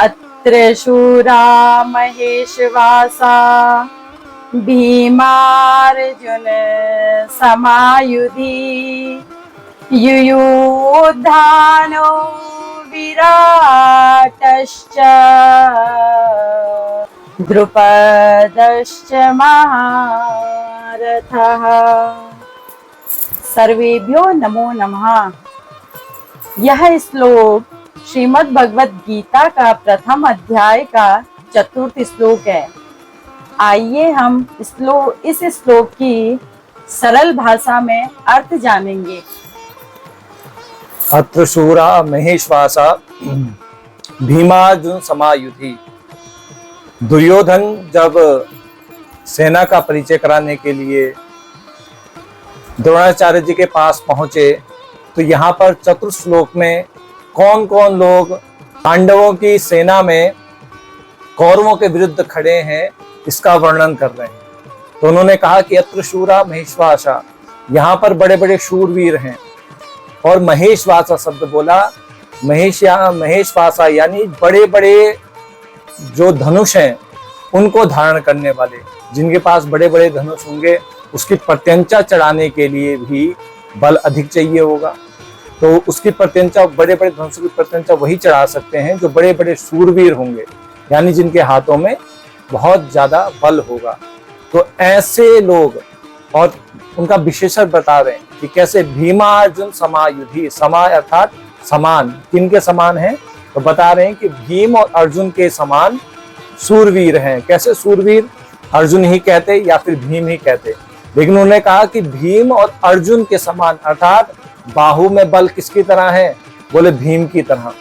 अत्र शूरा महेशवासा भीमार्जुन समायुधि युयुधानो विराटश्च द्रुपदश्च महारथः। सर्वेभ्यो नमो नमः। यह श्लोक श्रीमद् भगवद गीता का प्रथम अध्याय का चतुर्थ श्लोक है। आइए हम इस श्लोक की सरल भाषा में अर्थ जानेंगे। अत्र शूरा महेश्वासा भीमार्जुन समायुधि। दुर्योधन जब सेना का परिचय कराने के लिए द्रोणाचार्य जी के पास पहुंचे तो यहाँ पर चतुर्थ श्लोक में कौन कौन लोग पांडवों की सेना में कौरवों के विरुद्ध खड़े हैं इसका वर्णन कर रहे हैं। तो उन्होंने कहा कि अत्र शूरा महेश्वासा, यहाँ पर बड़े बड़े शूरवीर हैं। और महेशवासा शब्द बोला, महेशवासा यानी बड़े बड़े जो धनुष हैं उनको धारण करने वाले, जिनके पास बड़े बड़े धनुष होंगे उसकी प्रत्यंचा चढ़ाने के लिए भी बल अधिक चाहिए होगा। तो उसकी प्रत्यंचा, बड़े बड़े धनुष की प्रत्यंचा वही चढ़ा सकते हैं जो बड़े बड़े शूरवीर होंगे, यानी जिनके हाथों में बहुत ज्यादा बल होगा। तो ऐसे लोग, और उनका विशेषण बता रहे हैं कि कैसे भीमार्जुन समायुधि, समा अर्थात समान, किनके समान है? तो बता रहे हैं कि भीम और अर्जुन के समान शूरवीर हैं। कैसे शूरवीर? अर्जुन ही कहते या फिर भीम ही कहते, लेकिन उन्होंने कहा कि भीम और अर्जुन के समान, अर्थात बाहु में बल किसकी तरह है? बोले भीम की तरह।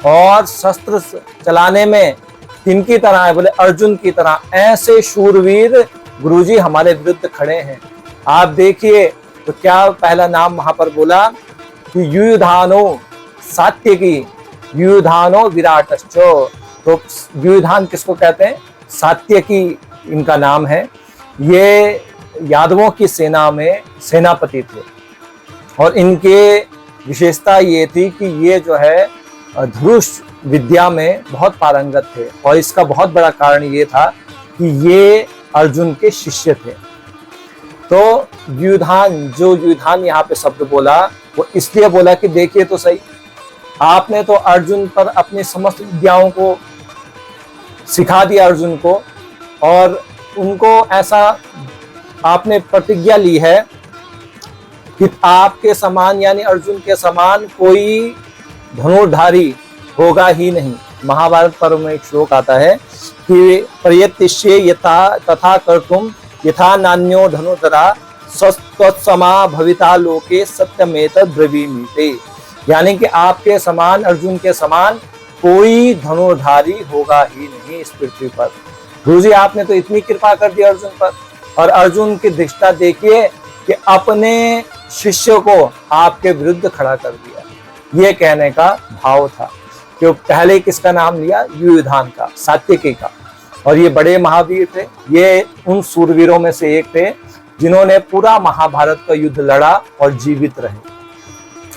और शस्त्र चलाने में किनकी तरह है? बोले अर्जुन की तरह। ऐसे शूरवीर गुरुजी हमारे विरुद्ध खड़े हैं। आप देखिए तो क्या पहला नाम वहां पर बोला कि युयुधानो सात्यकी, युयुधानो विराटश्च। तो युयुधान किसको कहते हैं? सात्यकी इनका नाम है। ये यादवों की सेना में सेनापति थे और इनके विशेषता ये थी कि ये जो है धनुष विद्या में बहुत पारंगत थे। और इसका बहुत बड़ा कारण ये था कि ये अर्जुन के शिष्य थे। तो युयुधान यहाँ पे शब्द बोला, वो इसलिए बोला कि देखिए तो सही, आपने तो अर्जुन पर अपनी समस्त विद्याओं को सिखा दिया अर्जुन को, और उनको ऐसा आपने प्रतिज्ञा ली है कि आपके समान यानी अर्जुन के समान कोई धनुर्धारी होगा ही नहीं। महाभारत पर्व में एक श्लोक आता है कि प्रयत्तिष्ये यथा तथा कर्तुम यथा नान्यो धनुर्धरा स्वत्वत्समा भविता लोके सत्यमेतद् ब्रवीमि। यानी कि आपके समान, अर्जुन के समान कोई धनुर्धारी होगा ही नहीं इस पृथ्वी पर। गुरुजी आपने तो इतनी कृपा कर दी अर्जुन पर, और अर्जुन की दृष्टा देखिए कि अपने शिष्य को आपके विरुद्ध खड़ा कर दिया। ये कहने का भाव था कि पहले किसका नाम लिया? युयुधान का, सात्यकी का। और ये बड़े महावीर थे। ये उन सूरवीरों में से एक थे जिन्होंने पूरा महाभारत का युद्ध लड़ा और जीवित रहे।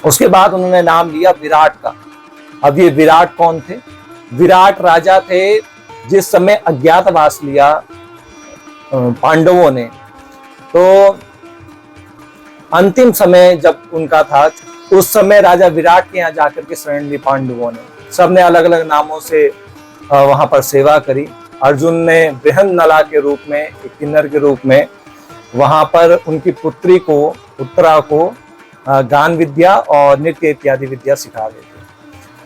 उसके बाद उन्होंने नाम लिया विराट का। अब ये विराट कौन थे? विराट राजा थे जिस समय अज्ञातवास लिया पांडवों ने। तो अंतिम समय जब उनका था, उस समय राजा विराट के यहाँ जाकर के शरण ली पांडवों ने। सबने अलग अलग नामों से वहां पर सेवा करी। अर्जुन ने बृहन्नला के रूप में, एक किन्नर के रूप में वहां पर उनकी पुत्री को, उत्तरा को गान विद्या और नृत्य इत्यादि विद्या सिखा रहे थे।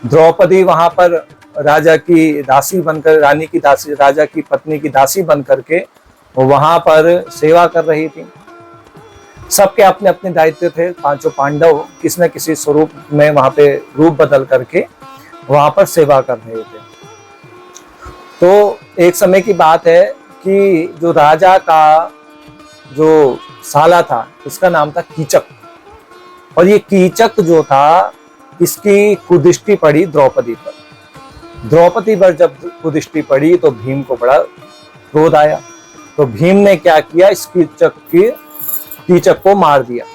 द्रौपदी वहां पर राजा की दासी बनकर, रानी की दासी, राजा की पत्नी की दासी बन करके वहां पर सेवा कर रही थी। सबके अपने अपने दायित्व थे। पांचों पांडव किसी न किसी स्वरूप में वहां पे रूप बदल करके वहां पर सेवा कर रहे थे। तो एक समय की बात है कि जो राजा का जो साला था, इसका नाम था कीचक। और ये कीचक जो था, इसकी कुदृष्टि पड़ी द्रौपदी पर। द्रौपदी पर जब कुदृष्टि पड़ी तो भीम को बड़ा क्रोध आया। तो भीम ने क्या किया? इस कीचक को मार दिया।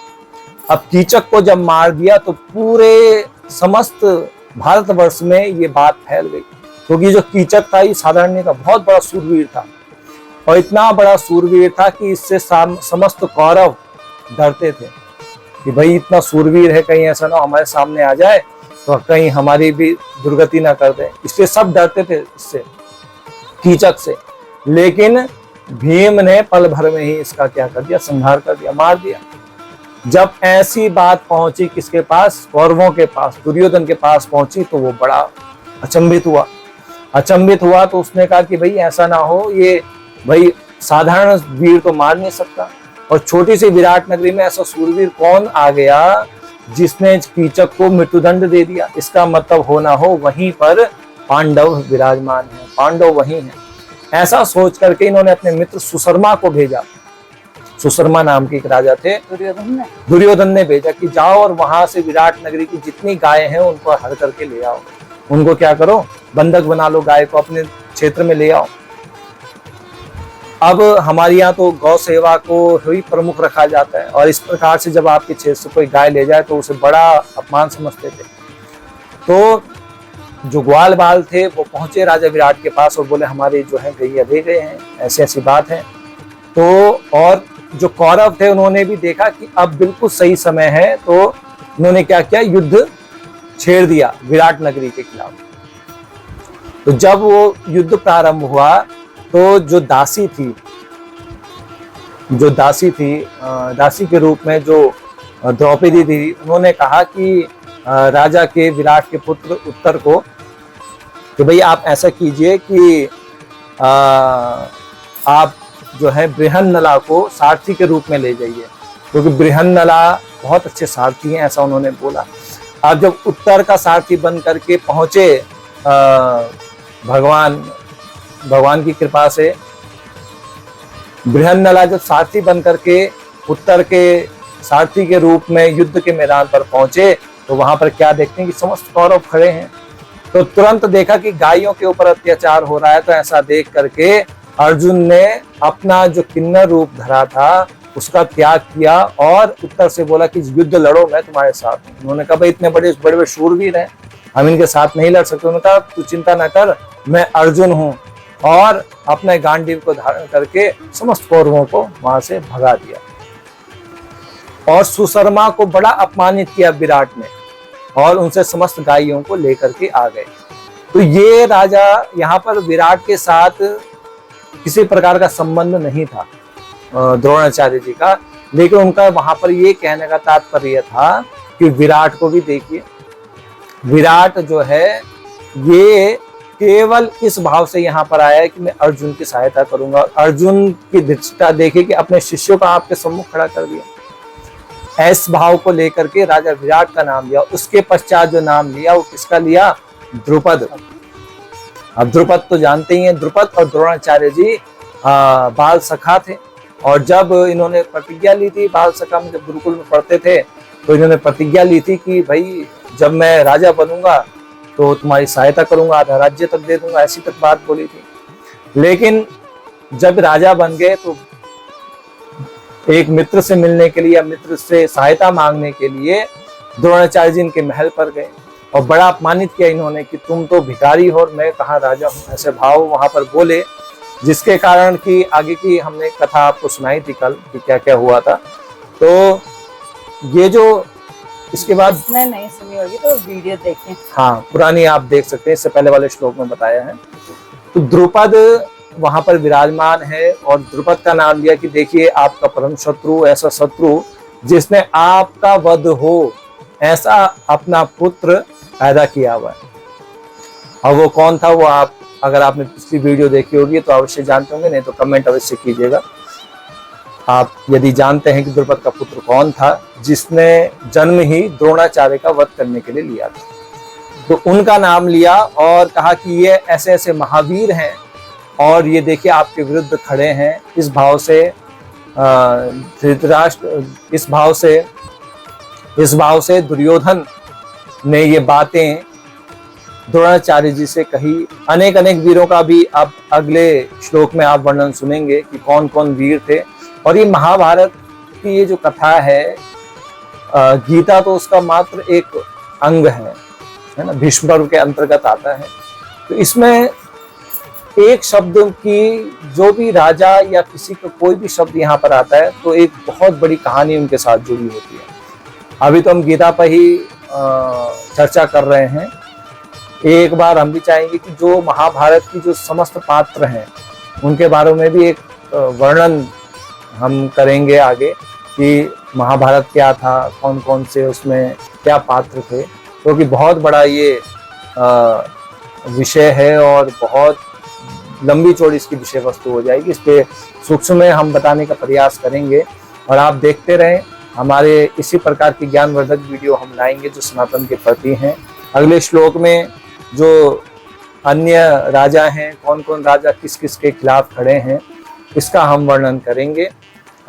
अब कीचक को जब मार दिया तो पूरे समस्त भारतवर्ष में ये बात फैल गई क्योंकि जो कीचक था ये साधारण नहीं था, बहुत बड़ा सूरवीर था, और इतना बड़ा सूरवीर था कि इससे समस्त कौरव डरते थे कि भाई इतना सूरवीर है, कहीं ऐसा ना हमारे सामने आ जाए तो कहीं हमारी भी दुर्गति ना कर दे, इसलिए सब डरते थे इससे, कीचक से। लेकिन भीम ने पल भर में ही इसका क्या कर दिया, संहार कर दिया, मार दिया। जब ऐसी बात पहुंची किसके पास, कौरवों के पास, दुर्योधन के पास पहुंची, तो वो बड़ा अचंभित हुआ तो उसने कहा कि भाई ऐसा ना हो, ये भाई साधारण वीर तो मार नहीं सकता, और छोटी सी विराट नगरी में ऐसा सूरवीर कौन आ गया जिसने कीचक को मृत्युदंड दे दिया, इसका मतलब हो ना हो वहीं पर पांडव विराजमान है, पांडव वहीं हैं। ऐसा सोच करके इन्होंने अपने मित्र सुशर्मा को भेजा, सुशर्मा नाम के एक राजा थे, दुर्योधन ने भेजा कि जाओ और वहां से विराट नगरी की जितनी गायें हैं उनको हर करके ले आओ, उनको क्या करो, बंधक बना लो, गाय को अपने क्षेत्र में ले आओ। अब हमारे यहाँ तो गौ सेवा को ही प्रमुख रखा जाता है, और इस प्रकार से जब आपके क्षेत्र से कोई गाय ले जाए तो उसे बड़ा अपमान समझते थे। तो जो ग्वाल बाल थे वो पहुंचे राजा विराट के पास और बोले हमारे जो है गैया दे गए हैं, ऐसी ऐसी बात है। तो और जो कौरव थे उन्होंने भी देखा कि अब बिल्कुल सही समय है, तो उन्होंने क्या किया, युद्ध छेड़ दिया विराट नगरी के खिलाफ। तो जब वो युद्ध प्रारंभ हुआ तो जो दासी थी, दासी के रूप में जो द्रौपदी थी, उन्होंने कहा कि राजा के विराट के पुत्र उत्तर को कि भाई आप ऐसा कीजिए कि आप जो है बृहन्नला को सारथी के रूप में ले जाइए, क्योंकि बृहन्नला बहुत अच्छे सारथी हैं, ऐसा उन्होंने बोला। आप जब उत्तर का सारथी बन करके पहुंचे, भगवान की कृपा से बृहन्नला जब सारथी बन करके उत्तर के सारथी के रूप में युद्ध के मैदान पर पहुंचे, तो वहां पर क्या देखते हैं कि समस्त कौरव खड़े हैं। तो तुरंत देखा कि गायों के ऊपर अत्याचार हो रहा है, तो ऐसा देख करके अर्जुन ने अपना जो किन्नर रूप धरा था उसका त्याग किया और उत्तर से बोला कि युद्ध लड़ो, मैं तुम्हारे साथ हूं। उन्होंने कहा भाई इतने बड़े बड़े शूरवीर हैं, हम इनके साथ नहीं लड़ सकते। उन्होंने कहा तू चिंता न कर, मैं अर्जुन हूं, और अपने गांडीव को धारण करके समस्त कौरवों को वहां से भगा दिया। और सुशर्मा को बड़ा अपमानित किया विराट ने, और उनसे समस्त गायों को लेकर के आ गए। तो ये राजा यहाँ पर विराट के साथ किसी प्रकार का संबंध नहीं था द्रोणाचार्य जी का, लेकिन उनका वहां पर ये कहने का तात्पर्य था कि विराट को भी देखिए, विराट जो है ये केवल इस भाव से यहाँ पर आया है कि मैं अर्जुन की सहायता करूंगा। अर्जुन की धृष्टता देखे कि अपने शिष्यों को आपके सम्मुख खड़ा कर दिया, इस भाव को लेकर के राजा विराट का नाम लिया। उसके पश्चात जो नाम लिया वो किसका लिया, द्रुपद। अब द्रुपद तो जानते ही हैं, द्रुपद और द्रोणाचार्य जी बाल सखा थे, और जब इन्होंने प्रतिज्ञा ली थी, बाल सखा में जब गुरुकुल में पढ़ते थे तो इन्होंने प्रतिज्ञा ली थी कि भाई जब मैं राजा बनूंगा तो तुम्हारी सहायता करूंगा, आधा राज्य तक दे दूंगा, ऐसी तक बात बोली थी। लेकिन जब राजा बन गए तो एक मित्र से मिलने के लिए या मित्र से सहायता मांगने के लिए द्रोणाचार्य जी इनके महल पर गए और बड़ा अपमानित किया इन्होंने कि तुम तो भिखारी हो और मैं कहाँ राजा हूँ, ऐसे भाव वहां पर बोले, जिसके कारण कि आगे की हमने कथा आपको सुनाई थी कल कि क्या क्या हुआ था। तो ये जो इसके बाद नहीं सुनी होगी तो वीडियो देखें, हाँ पुरानी आप देख सकते हैं, इससे पहले वाले श्लोक में बताया है। तो द्रुपद वहां पर विराजमान है और द्रुपद का नाम लिया कि देखिए आपका परम शत्रु, ऐसा शत्रु जिसने आपका वध हो ऐसा अपना पुत्र पैदा किया हुआ है। और वो कौन था, वो आप अगर आपने पिछली वीडियो देखी होगी तो अवश्य जानते होंगे, नहीं तो कमेंट अवश्य कीजिएगा आप यदि जानते हैं कि द्रुपद का पुत्र कौन था जिसने जन्म ही द्रोणाचार्य का वध करने के लिए लिया था। तो उनका नाम लिया और कहा कि ये ऐसे ऐसे महावीर हैं और ये देखिए आपके विरुद्ध खड़े हैं। इस भाव से धृतराष्ट्र, इस भाव से दुर्योधन ने ये बातें द्रोणाचार्य जी से कही। अनेक अनेक वीरों का भी अब अगले श्लोक में आप वर्णन सुनेंगे कि कौन कौन वीर थे। और ये महाभारत की ये जो कथा है, गीता तो उसका मात्र एक अंग है ना, भीष्म पर्व के अंतर्गत आता है। तो इसमें एक शब्द की, जो भी राजा या किसी का कोई भी शब्द यहाँ पर आता है तो एक बहुत बड़ी कहानी उनके साथ जुड़ी होती है। अभी तो हम गीता पर ही चर्चा कर रहे हैं। एक बार हम भी चाहेंगे कि जो महाभारत की जो समस्त पात्र हैं उनके बारे में भी एक वर्णन हम करेंगे आगे, कि महाभारत क्या था, कौन कौन से उसमें क्या पात्र थे, क्योंकि बहुत बड़ा ये विषय है और बहुत लंबी चौड़ी इसकी विषय वस्तु हो जाएगी। इस पे सूक्ष्म में हम बताने का प्रयास करेंगे और आप देखते रहें। हमारे इसी प्रकार की ज्ञानवर्धक वीडियो हम लाएंगे जो सनातन के प्रति हैं। अगले श्लोक में जो अन्य राजा हैं, कौन कौन राजा किस किस के खिलाफ खड़े हैं, इसका हम वर्णन करेंगे।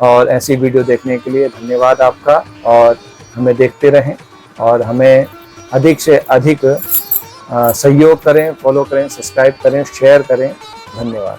और ऐसी वीडियो देखने के लिए धन्यवाद आपका, और हमें देखते रहें और हमें अधिक से अधिक सहयोग करें, फॉलो करें, सब्सक्राइब करें, शेयर करें। धन्यवाद।